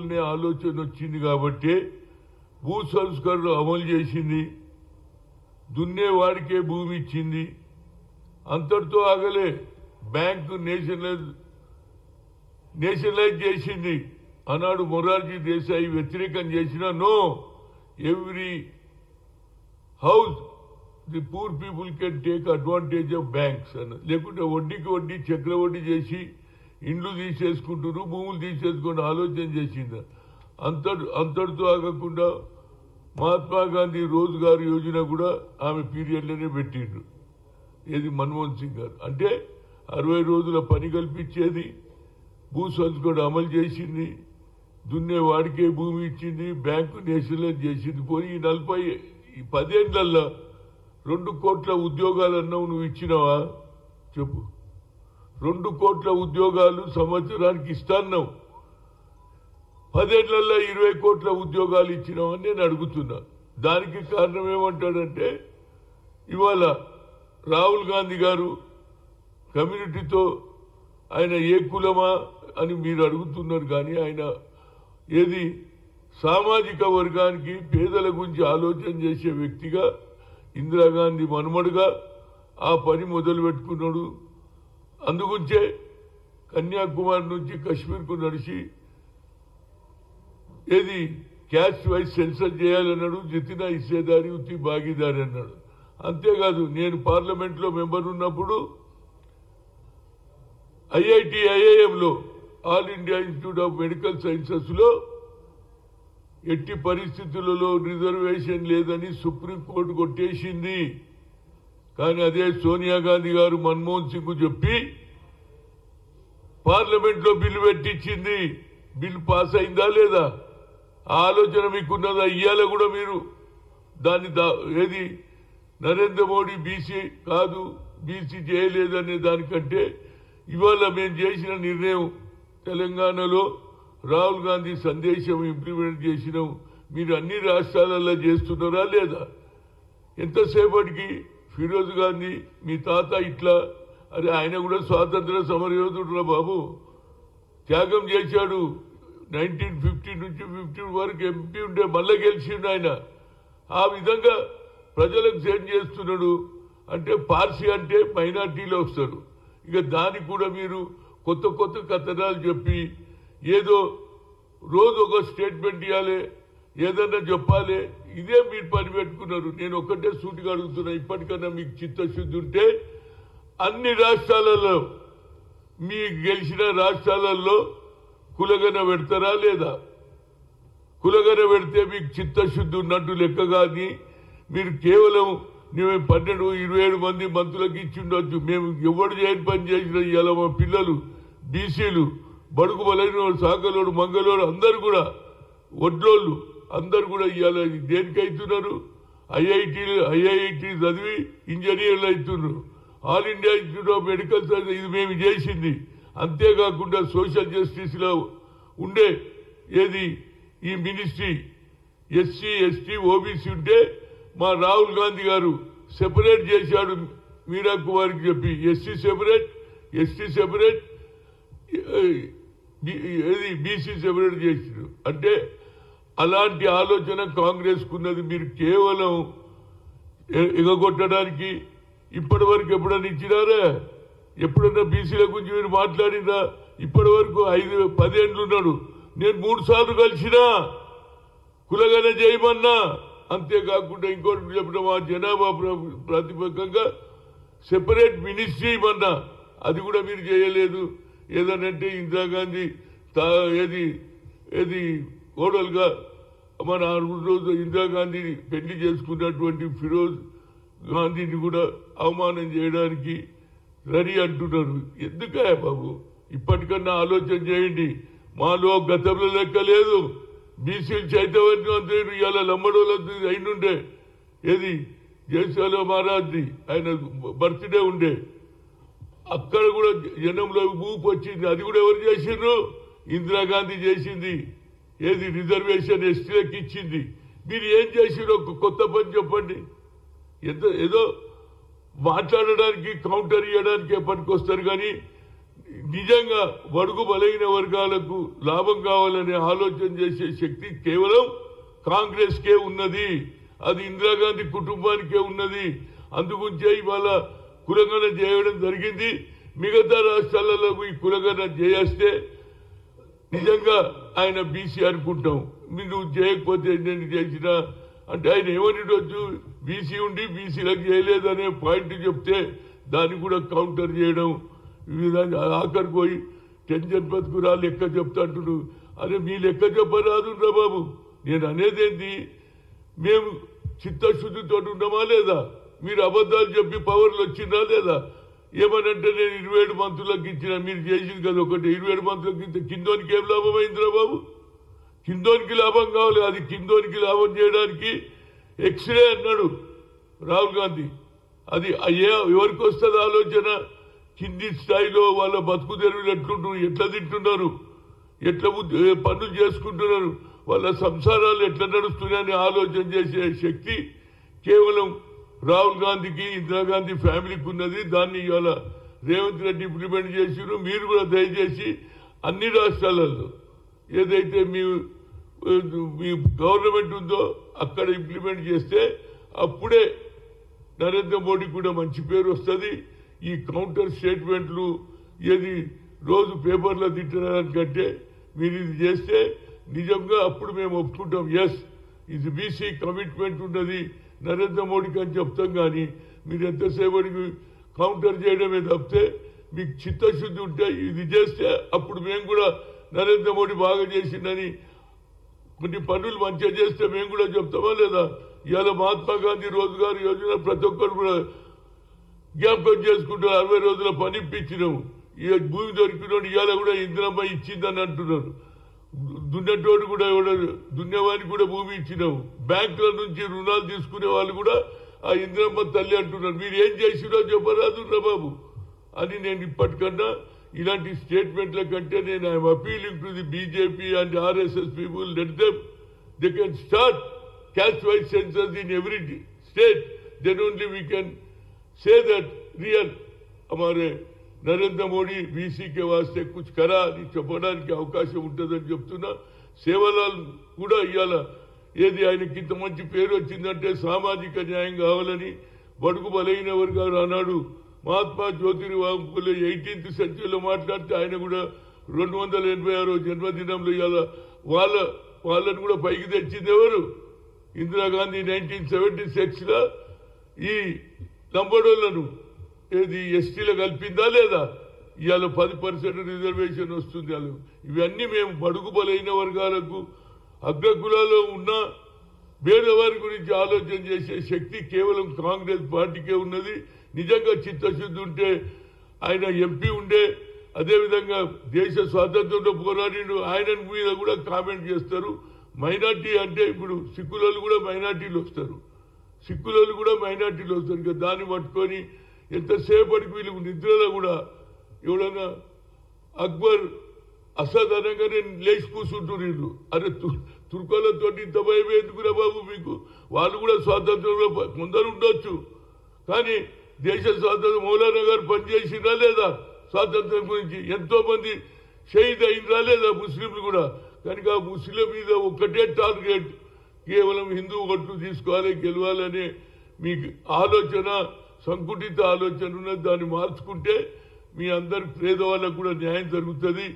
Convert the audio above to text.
వల్లనే ఆలోచన వచ్చింది కాబట్టి భూ సంస్కరణలు అమలు చేసింది. దున్నేవాడికే భూమి ఇచ్చింది. అంతటితో ఆగలే, బ్యాంకు నేషనలైజ్ చేసింది. ఆనాడు మొరార్జీ దేశాయి వ్యతిరేకం చేసినా no, every house the poor people can take advantage of banks అన్న. లేకుంటే వడ్డీకి వడ్డీ చక్రవడ్డీ చేసి ఇండ్లు తీసేసుకుంటున్నారు, భూములు తీసేసుకుని ఆలోచన చేసింది. అంతటితో ఆగకుండా మహాత్మా గాంధీ రోజ్గార్ యోజన కూడా ఆమె పీరియడ్లోనే పెట్టిండ్రు. ఏది మన్మోహన్ సింగ్ గారు. అంటే 60 రోజుల పని కల్పించేది, భూ సంస్కరణ అమలు చేసింది, దున్నేవాడికే భూమి ఇచ్చింది, బ్యాంకు నేషనలైజ్ చేసింది. పోయి ఈ 10 ఏళ్లలో 2 కోట్ల ఉద్యోగాలు అన్నావు, నువ్వు ఇచ్చినావా చెప్పు? 2 కోట్ల ఉద్యోగాలు సంవత్సరానికి ఇస్తాన్నావు. 10 ఏళ్లలో 20 కోట్ల ఉద్యోగాలు ఇచ్చినావని నేను అడుగుతున్నా. దానికి కారణం ఏమంటాడంటే, ఇవాళ రాహుల్ గాంధీ గారు కమ్యూనిటీతో ఆయన ఏ కులమా అని మీరు అడుగుతున్నారు, కానీ ఆయన ఏది సామాజిక వర్గానికి పేదల గురించి ఆలోచన చేసే వ్యక్తిగా, ఇందిరాగాంధీ మనుమడుగా ఆ పని మొదలు పెట్టుకున్నాడు. అందుగుంచే కన్యాకుమారి నుంచి కశ్మీర్కు నడిచి ఏది క్యాస్ట్ వైజ్ సెన్సస్ చేయాలన్నాడు. జితినా హిస్సేదారి ఉత్తి భాగీదారి అన్నాడు. అంతేకాదు, నేను పార్లమెంట్లో మెంబర్ ఉన్నప్పుడు ఐఐఎంలో all India institute of medical సైన్సెస్లో ఎట్టి పరిస్థితులలో రిజర్వేషన్ లేదని సుప్రీంకోర్టు కొట్టేసింది. కానీ అదే సోనియా గాంధీ గారు మన్మోహన్ సింగ్ చెప్పి పార్లమెంట్లో బిల్లు పెట్టించింది. బిల్లు పాస్ అయిందా లేదా? ఆ ఆలోచన మీకున్నదా? ఇయ్యాల కూడా మీరు దాన్ని ఏది నరేంద్ర మోడీ బీసీ కాదు, బీసీ చేయలేదనే దానికంటే ఇవాళ మేము చేసిన నిర్ణయం, తెలంగాణలో రాహుల్ గాంధీ సందేశం ఇంప్లిమెంట్ చేసినాం. మీరు అన్ని రాష్ట్రాలలో చేస్తున్నారా లేదా? ఎంతసేపటికి ఫిరోజ్ గాంధీ మీ తాత ఇట్లా, అరే ఆయన కూడా స్వాతంత్ర సమరయోధుడురా బాబు, త్యాగం చేశాడు. 1950 నుంచి 50 వరకు ఎంపీ ఉండే మళ్ళా గెలిచిండు ఆయన. ఆ విధంగా ప్రజలకు సేవ చేస్తున్నాడు. అంటే పార్సీ అంటే మైనార్టీలో వస్తారు. ఇక దానికి కూడా మీరు కొత్త కొత్త కథనాలు చెప్పి ఏదో రోజు ఒక స్టేట్మెంట్ ఇవ్వాలి, ఏదన్నా చెప్పాలి. ఇదే మీరు పని పెట్టుకున్నారు. నేను ఒక్కటే సూటిగా అడుగుతున్నా, ఇప్పటికన్నా మీకు చిత్తశుద్ధి ఉంటే అన్ని రాష్ట్రాలలో, మీ గెలిచిన రాష్ట్రాలలో కులగన పెడతారా లేదా? కులగన పెడితే మీకు చిత్తశుద్ధి ఉన్నట్టు లెక్క. కానీ మీరు కేవలం 12-27 మంది మంత్రులకు ఇచ్చి ఉండొచ్చు. మేము ఎవడు చేయని పని చేసిన ఇవాళ మా పిల్లలు బీసీలు, బడుగు బలైన సాకలోడు, మంగళోడు అందరు కూడా, వడ్లోళ్ళు అందరు కూడా ఇవాళ దేనికి అవుతున్నారు? ఐఐటి చదివి ఇంజనీర్లు అవుతున్నారు. All India institute of medical science ఇది మేము చేసింది. అంతేకాకుండా సోషల్ జస్టిస్లో ఉండే ఏది ఈ మినిస్ట్రీ ఎస్సీ ఎస్టీ ఓబీసీ ఉంటే మా రాహుల్ గాంధీ గారు సెపరేట్ చేశాడు. మీరా కుమార్కి చెప్పి ఎస్సీ సెపరేట్, ఎస్టీ సెపరేట్, ఏది బీసీ సెపరేట్ చేశారు. అంటే అలాంటి ఆలోచన కాంగ్రెస్కు ఉన్నది. మీరు కేవలం ఎగగొట్టడానికి ఇప్పటి వరకు ఎప్పుడన్నా ఇచ్చినారా? ఎప్పుడన్నా బీసీల గురించి మీరు మాట్లాడినా? ఇప్పటి వరకు 5-10 ఏళ్ళు ఉన్నాడు. నేను 3 సార్లు కలిసినా, కులగన చేయమన్నా. అంతేకాకుండా ఇంకోటి చెప్పిన మా జనాభా ప్రాతిపదికంగా సెపరేట్ మినిస్ట్రీ ఇవ్వన్నా, అది కూడా మీరు చేయలేదు. ఏదనంటే ఇందిరాగాంధీ ఏది కోడలుగా మన రోజు ఇందిరాగాంధీ పెళ్లి చేసుకున్నటువంటి ఫిరోజ్ గాంధీని కూడా అవమానం చేయడానికి రెడీ అంటున్నారు. ఎందుకే బాబు? ఇప్పటికన్నా ఆలోచన చేయండి. మాలో గతంలో లెక్క లేదు. బీసీలు చైతన్యవంతులు ఇవాళ లంబడోళ్ళది అయినుండే, ఏది జయశాల మహారాజ్ది ఆయన బర్త్డే ఉండే, అక్కడ కూడా జనంలో ఊపు వచ్చింది. అది కూడా ఎవరు చేసిండ్రు? ఇందిరాగాంధీ చేసింది. ఏది రిజర్వేషన్ ఎస్టీలకు ఇచ్చింది. మీరు ఏం చేసిరో ఒక కొత్త పని చెప్పండి. ఏదో మాట్లాడడానికి, కౌంటర్ ఇవ్వడానికి పనికొస్తారు. కానీ నిజంగా బడుగు బలైన వర్గాలకు లాభం కావాలనే ఆలోచన చేసే శక్తి కేవలం కాంగ్రెస్ కే ఉన్నది. అది ఇందిరాగాంధీ కుటుంబానికే ఉన్నది. అందుగుంచే ఇవాళ కులగణన చేయడం జరిగింది. మిగతా రాష్ట్రాలలో ఈ కులగణన చేస్తే నిజంగా ఆయన బీసీ అనుకుంటాం. నువ్వు చేయకపోతే నేను చేసినా అంటే ఆయన ఏమనిటొచ్చు, బీసీ ఉండి బీసీలకు చేయలేదనే పాయింట్ చెప్తే దాన్ని కూడా కౌంటర్ చేయడం. ఈ విధంగా ఆఖరికి పోయి టెన్షన్ బతుకురా లెక్క చెప్తా అంటుడు. అరే మీ లెక్క చెప్పరాదు రా బాబు. నేను అనేది ఏంటి, మేము చిత్తశుద్ధితో ఉన్నామా లేదా? మీరు అబద్ధాలు చెప్పి పవర్లు వచ్చిందా లేదా? ఏమనంటే నేను 27 మంత్రులకు ఇచ్చిన, మీరు చేసింది కదా ఒకటి, 27 మంత్రులకు ఇస్తే కిందోనికి ఏం లాభం అయిందిరా బాబు? కిందోనికి లాభం కావాలి. అది కిందోనికి లాభం చేయడానికి ఎక్స్రే అన్నాడు రాహుల్ గాంధీ. అది ఎవరికి వస్తుంది ఆలోచన? కింది స్థాయిలో వాళ్ళ బతుకు తెరువులు ఎట్లుంటున్నారు, ఎట్లా తింటున్నారు, ఎట్లా పనులు చేసుకుంటున్నారు, వాళ్ళ సంసారాలు ఎట్లా నడుస్తున్నాయని ఆలోచన చేసే శక్తి కేవలం రాహుల్ గాంధీకి, ఇందిరాగాంధీ ఫ్యామిలీకి ఉన్నది. దాన్ని ఇవాళ రేవంత్ రెడ్డి ఇంప్లిమెంట్ చేసిరు. మీరు కూడా దయచేసి అన్ని రాష్ట్రాలలో ఏదైతే మీ గవర్నమెంట్ ఉందో అక్కడ ఇంప్లిమెంట్ చేస్తే అప్పుడే నరేంద్ర మోడీ కూడా మంచి పేరు వస్తుంది. ఈ కౌంటర్ స్టేట్మెంట్లు ఏది రోజు పేపర్లో తిట్టడానికంటే మీరు ఇది చేస్తే నిజంగా అప్పుడు మేము ఒప్పుకుంటాం. ఎస్, ఇది బీసీ కమిట్మెంట్ ఉన్నది నరేంద్ర మోడీకి అని చెప్తాం. కానీ మీరు ఎంతసేపటికి కౌంటర్ చేయడమే తప్పితే మీకు చిత్తశుద్ధి ఉంటే ఇది చేస్తే అప్పుడు మేము కూడా నరేంద్ర మోడీ బాగా చేసిందని కొన్ని పనులు మంచిగా చేస్తే మేము కూడా చెప్తామా లేదా? ఇవాళ మహాత్మా గాంధీ రోజ్గార్ యోజన ప్రతి ఒక్కరు కూడా జ్ఞాపకం చేసుకుంటారు. 60 రోజుల పని ఇప్పించినాము. ఇక భూమి దొరికినోడు ఇవాళ కూడా ఇందిరమ్మ ఇచ్చిందని అంటున్నారు. దున్నటోడు కూడా దున్నేవానికి కూడా భూమి ఇచ్చినాము. బ్యాంకుల నుంచి రుణాలు తీసుకునే వాళ్ళు కూడా ఆ ఇందిరమ్మ తల్లి అంటున్నారు. మీరు ఏం చేసిరో చెప్పరాదు రా బాబు అని నేను ఇప్పటికన్నా ఇలాంటి స్టేట్మెంట్ల కంటే నేను I'm appealing to the BJP and RSS people, let them they can start caste wise census in every state, then only we can say that real हमारे नरेंद्र मोदी बीसी के वास्ते कुछ करा అని చెప్పడానికి అవకాశం ఉంటుందని చెప్తున్నా. సేవలాల్ కూడా ఇవాళ ఏది ఆయనకి ఇంత మంచి పేరు వచ్చిందంటే సామాజిక న్యాయం కావాలని బడుగు బలైన వర్గాలు అన్నాడు. మహాత్మా జ్యోతిరావు ఫులే 18th సెంచరీలో మాట్లాడితే ఆయన కూడా 286వ జన్మదినంలో ఇవాళ వాళ్ళని కూడా పైకి తెచ్చింది ఎవరు? ఇందిరాగాంధీ 1976లో ఈ లంబడోళ్లను ఏది ఎస్టీలో కలిపిందా లేదా? ఇవాళ 10% రిజర్వేషన్ వస్తుంది. ఇవన్నీ మేము బడుగు బలైన వర్గాలకు అగ్రకులాల్లో ఉన్న పేదవారి గురించి ఆలోచన చేసే శక్తి కేవలం కాంగ్రెస్ పార్టీకే ఉన్నది. నిజంగా చిత్తశుద్ధి ఉంటే ఆయన ఎంపీ ఉండే, అదేవిధంగా దేశ స్వాతంత్రంలో పోరాడిను, ఆయన మీద కూడా కామెంట్ చేస్తారు. మైనార్టీ అంటే ఇప్పుడు సిక్కులలో కూడా మైనార్టీలు వస్తారు, ఇక దాన్ని పట్టుకొని ఎంతసేపటికి వీళ్ళు నిద్రలో కూడా ఎవడన్నా అక్బర్ అసద్ అనగానే లేచి కూర్చుంటారు వీళ్ళు. అరే తుర్కోలతో ఇంత భయం ఎందుకురా బాబు మీకు? వాళ్ళు కూడా స్వాతంత్రంలో కొందరు ఉండొచ్చు, కానీ దేశ స్వాతంత్రం మౌలానా గారు పనిచేసినా లేదా? స్వాతంత్రం గురించి ఎంతో మంది షహీద్ అయినరా లేదా? ముస్లింలు కూడా. కనుక ఆ ముస్లిం మీద ఒక్కటే టార్గెట్, కేవలం హిందూ ఓట్లు తీసుకోవాలి, గెలవాలనే మీకు ఆలోచన, సంకుటిత ఆలోచన ఉన్నది. దాన్ని మార్చుకుంటే మీ అందరి పేదవాళ్ళకు కూడా న్యాయం జరుగుతుంది.